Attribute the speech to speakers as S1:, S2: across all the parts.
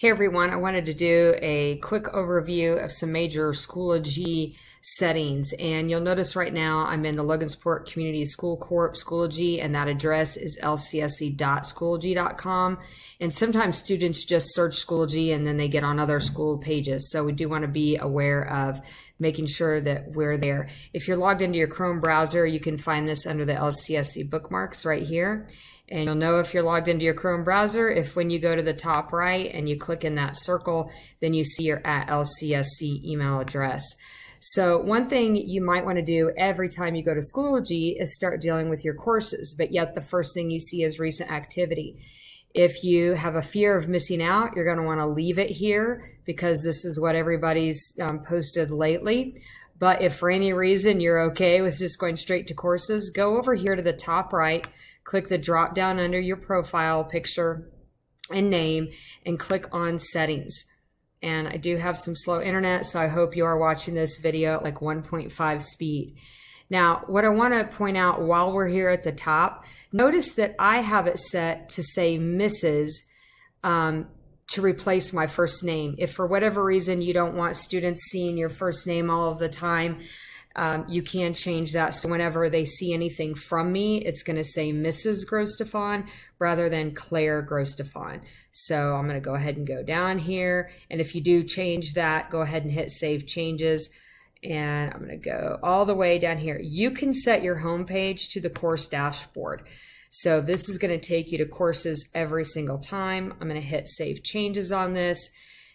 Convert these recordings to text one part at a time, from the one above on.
S1: Hey everyone, I wanted to do a quick overview of some major Schoology settings, and you'll notice right now I'm in the Logansport Community School Corp Schoology, and that address is lcsc.schoology.com. And sometimes students just search Schoology and then they get on other school pages, so we do want to be aware of making sure that we're there. If you're logged into your Chrome browser, you can find this under the LCSC bookmarks right here. And you'll know if you're logged into your Chrome browser if when you go to the top right and you click in that circle, then you see your @LCSC email address. So one thing you might want to do every time you go to Schoology is start dealing with your courses, but yet the first thing you see is recent activity. If you have a fear of missing out, you're going to want to leave it here because this is what everybody's posted lately. But if for any reason you're okay with just going straight to courses, go over here to the top right, click the drop down under your profile picture and name and click on settings. And I do have some slow internet, so I hope you are watching this video at like 1.5 speed. Now, what I want to point out while we're here at the top, notice that I have it set to say Mrs. To replace my first name. If for whatever reason you don't want students seeing your first name all of the time, you can change that. So whenever they see anything from me, it's going to say Mrs. Grostefan rather than Claire Grostefan. So I'm going to go ahead and go down here. And if you do change that, go ahead and hit Save Changes. And I'm going to go all the way down here. You can set your home page to the course dashboard. So this is going to take you to courses every single time. I'm going to hit Save Changes on this.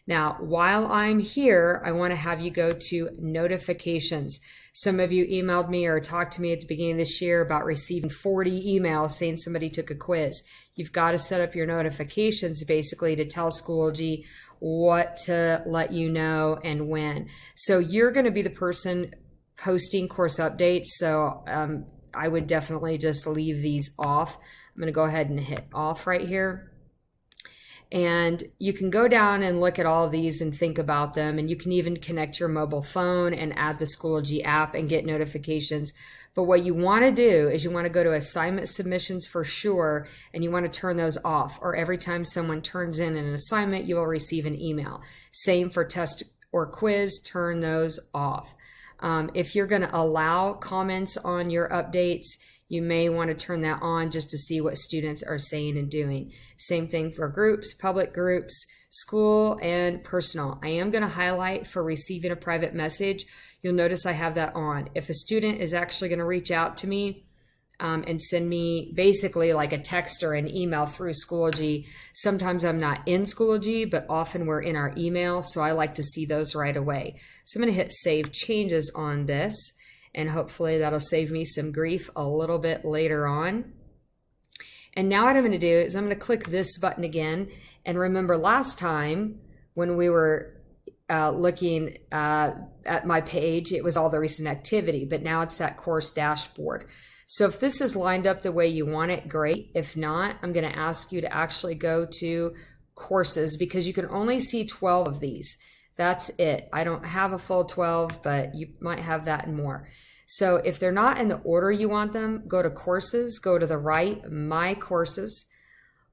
S1: Now, while I'm here, I want to have you go to notifications. Some of you emailed me or talked to me at the beginning of this year about receiving 40 emails saying somebody took a quiz. You've got to set up your notifications basically to tell Schoology what to let you know and when. So you're going to be the person posting course updates. So I would definitely just leave these off. I'm going to go ahead and hit off right here. And you can go down and look at all of these and think about them. And you can even connect your mobile phone and add the Schoology app and get notifications. But what you want to do is you want to go to assignment submissions for sure, and you want to turn those off. Or every time someone turns in an assignment, you will receive an email. Same for test or quiz, turn those off. If you're going to allow comments on your updates, you may want to turn that on just to see what students are saying and doing. Same thing for groups, public groups, school, and personal. I am going to highlight for receiving a private message. You'll notice I have that on. If a student is actually going to reach out to me and send me basically like a text or an email through Schoology, sometimes I'm not in Schoology, but often we're in our email, so I like to see those right away. So I'm going to hit Save Changes on this. And hopefully that'll save me some grief a little bit later on. And now what I'm going to do is I'm going to click this button again. And remember last time when we were looking at my page, it was all the recent activity, but now it's that course dashboard. So if this is lined up the way you want it, great. If not, I'm going to ask you to actually go to courses because you can only see 12 of these. That's it. I don't have a full 12, but you might have that and more. So if they're not in the order you want them, go to courses, go to the right, my courses.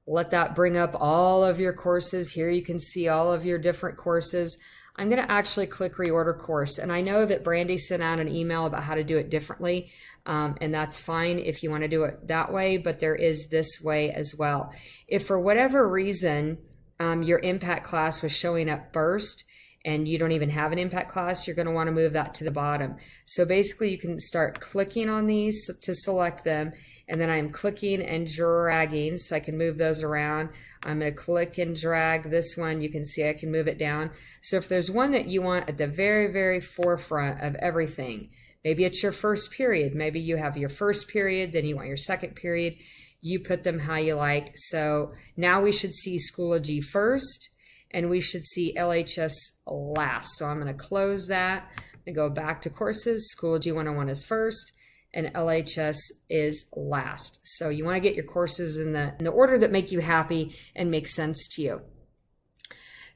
S1: Let that bring up all of your courses. Here you can see all of your different courses. I'm going to actually click reorder course. And I know that Brandy sent out an email about how to do it differently. And that's fine if you want to do it that way, but there is this way as well. If for whatever reason your impact class was showing up first, and you don't even have an impact class, you're going to want to move that to the bottom. So basically you can start clicking on these to select them, and then I'm clicking and dragging so I can move those around. I'm going to click and drag this one. You can see I can move it down. So if there's one that you want at the very, very forefront of everything, maybe it's your first period, maybe you have your first period, then you want your second period, you put them how you like. So now we should see Schoology first, and we should see LHS last. So I'm going to close that and go back to courses. Schoology 101 is first and LHS is last. So you want to get your courses in the order that make you happy and make sense to you.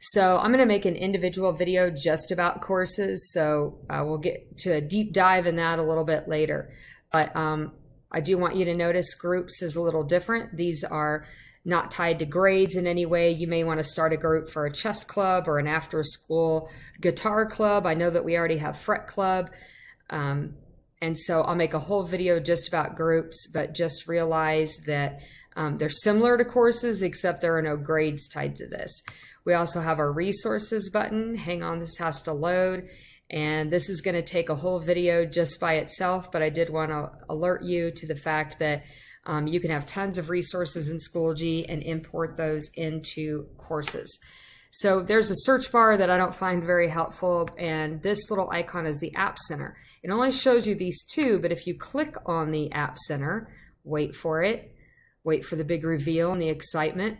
S1: So I'm going to make an individual video just about courses. So we'll get to a deep dive in that a little bit later. But I do want you to notice groups is a little different. These are not tied to grades in any way. You may want to start a group for a chess club or an after school guitar club. I know that we already have fret club. And so I'll make a whole video just about groups, but just realize that they're similar to courses, except there are no grades tied to this. We also have our resources button. Hang on, this has to load. And this is going to take a whole video just by itself, but I did want to alert you to the fact that you can have tons of resources in Schoology and import those into courses. So there's a search bar that I don't find very helpful, and this little icon is the App Center. It only shows you these two, but if you click on the App Center, wait for it, wait for the big reveal and the excitement,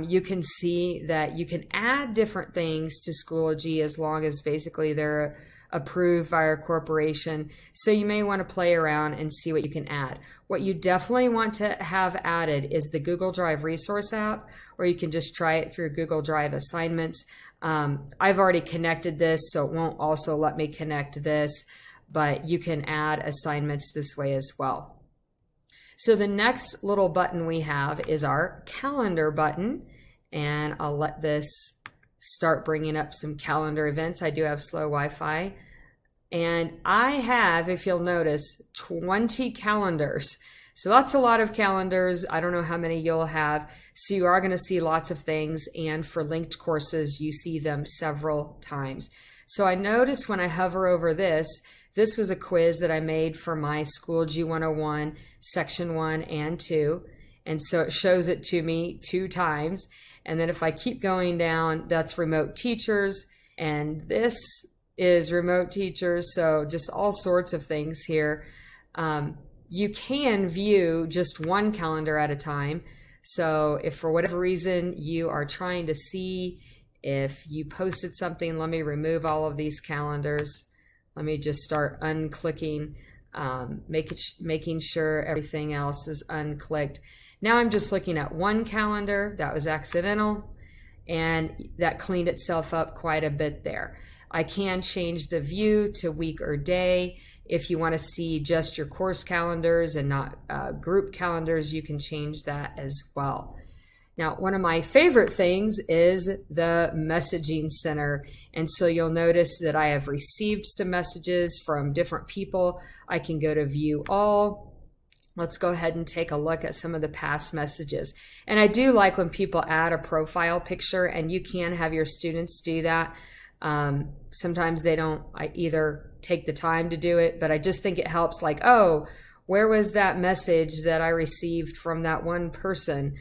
S1: you can see that you can add different things to Schoology as long as basically they're approved by our corporation. So you may want to play around and see what you can add. What you definitely want to have added is the Google Drive resource app, or you can just try it through Google Drive assignments. I've already connected this, so it won't also let me connect this, but you can add assignments this way as well. So the next little button we have is our calendar button, and I'll let this start bringing up some calendar events. I do have slow Wi-Fi, and I have, if you'll notice, 20 calendars. So that's a lot of calendars. I don't know how many you'll have. So you are going to see lots of things, and for linked courses, you see them several times. So I notice when I hover over this, this was a quiz that I made for my Schoology 101, Section 1 and 2. And so it shows it to me 2 times. And then if I keep going down, that's remote teachers. And this is remote teachers. So just all sorts of things here. You can view just one calendar at a time. So if for whatever reason you are trying to see if you posted something, let me remove all of these calendars. Let me just start unclicking, making sure everything else is unclicked. Now I'm just looking at one calendar. That was accidental, and that cleaned itself up quite a bit there. I can change the view to week or day. If you want to see just your course calendars and not group calendars, you can change that as well. Now, one of my favorite things is the messaging center. And so you'll notice that I have received some messages from different people. I can go to view all. Let's go ahead and take a look at some of the past messages. And I do like when people add a profile picture, and you can have your students do that. Sometimes they don't either take the time to do it, but I just think it helps, like, oh, where was that message that I received from that one person?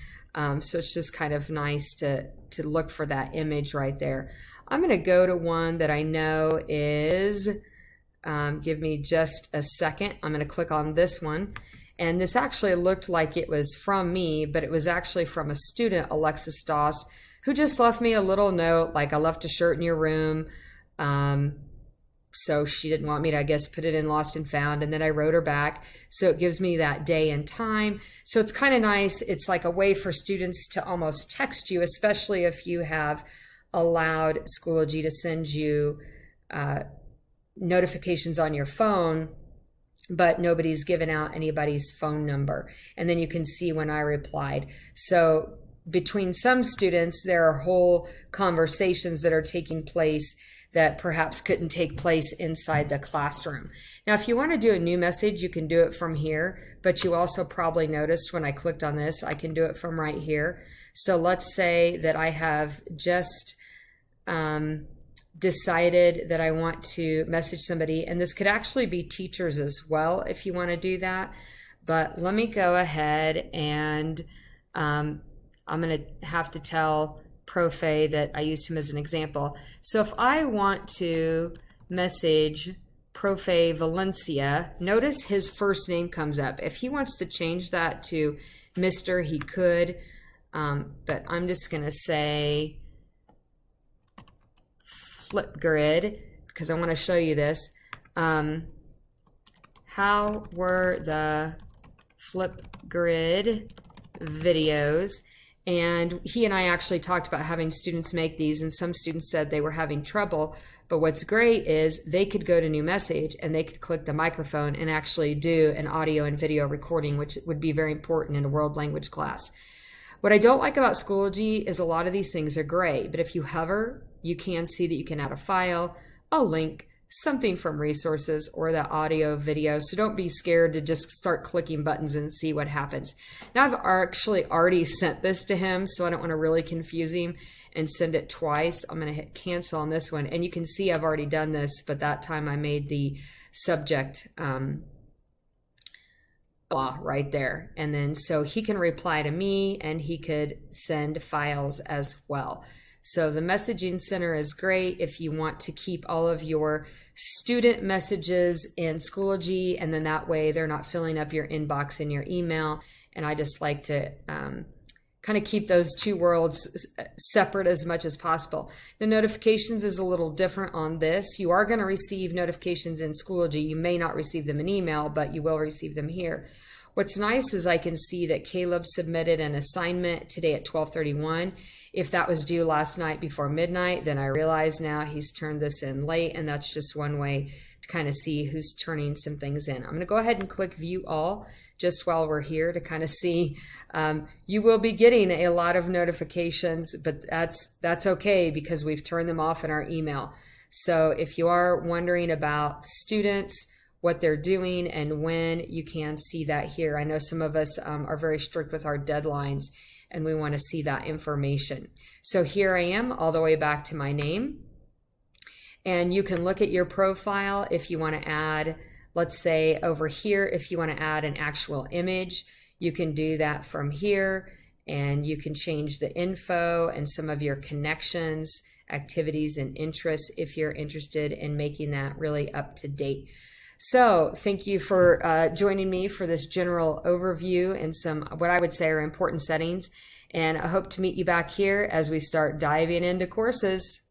S1: So it's just kind of nice to look for that image right there. I'm going to go to one that I know is, give me just a second. I'm going to click on this one. And this actually looked like it was from me, but it was actually from a student, Alexis Doss, who just left me a little note, like, I left a shirt in your room. So she didn't want me to, I guess, put it in Lost and Found, and then I wrote her back. So it gives me that day and time. So it's kind of nice. It's like a way for students to almost text you, especially if you have allowed Schoology to send you notifications on your phone, but nobody's given out anybody's phone number. And then you can see when I replied. So between some students, there are whole conversations that are taking place that perhaps couldn't take place inside the classroom. Now, if you want to do a new message, you can do it from here, but you also probably noticed when I clicked on this, I can do it from right here. So let's say that I have just decided that I want to message somebody, and this could actually be teachers as well if you want to do that. But let me go ahead and I'm going to have to tell Profe that I used him as an example. So if I want to message Profe Valencia, notice his first name comes up. If he wants to change that to Mr., he could, but I'm just going to say Flipgrid because I want to show you this. How were the Flipgrid videos? And he and I actually talked about having students make these, and some students said they were having trouble. But what's great is they could go to new message and they could click the microphone and actually do an audio and video recording, which would be very important in a world language class. What I don't like about Schoology is a lot of these things are gray, but if you hover, you can see that you can add a file, a link, something from resources, or the audio video. So don't be scared to just start clicking buttons and see what happens. Now I've actually already sent this to him, so I don't want to really confuse him and send it twice. I'm going to hit cancel on this one. And you can see I've already done this, but that time I made the subject right there. And then so he can reply to me and he could send files as well. So the messaging center is great if you want to keep all of your student messages in Schoology, and then that way they're not filling up your inbox in your email. And I just like to kind of keep those two worlds separate as much as possible. The notifications is a little different on this. You are going to receive notifications in Schoology. You may not receive them in email, but you will receive them here. What's nice is I can see that Caleb submitted an assignment today at 12:31. If that was due last night before midnight, then I realize now he's turned this in late, and that's just one way to kind of see who's turning some things in. I'm going to go ahead and click View All just while we're here to kind of see. You will be getting a lot of notifications, but that's okay because we've turned them off in our email. So if you are wondering about students, what they're doing and when, you can see that here. I know some of us are very strict with our deadlines and we want to see that information. So here I am all the way back to my name. And you can look at your profile if you want to add, let's say over here, if you want to add an actual image, you can do that from here, and you can change the info and some of your connections, activities, and interests if you're interested in making that really up to date. So thank you for joining me for this general overview and some what I would say are important settings. And I hope to meet you back here as we start diving into courses.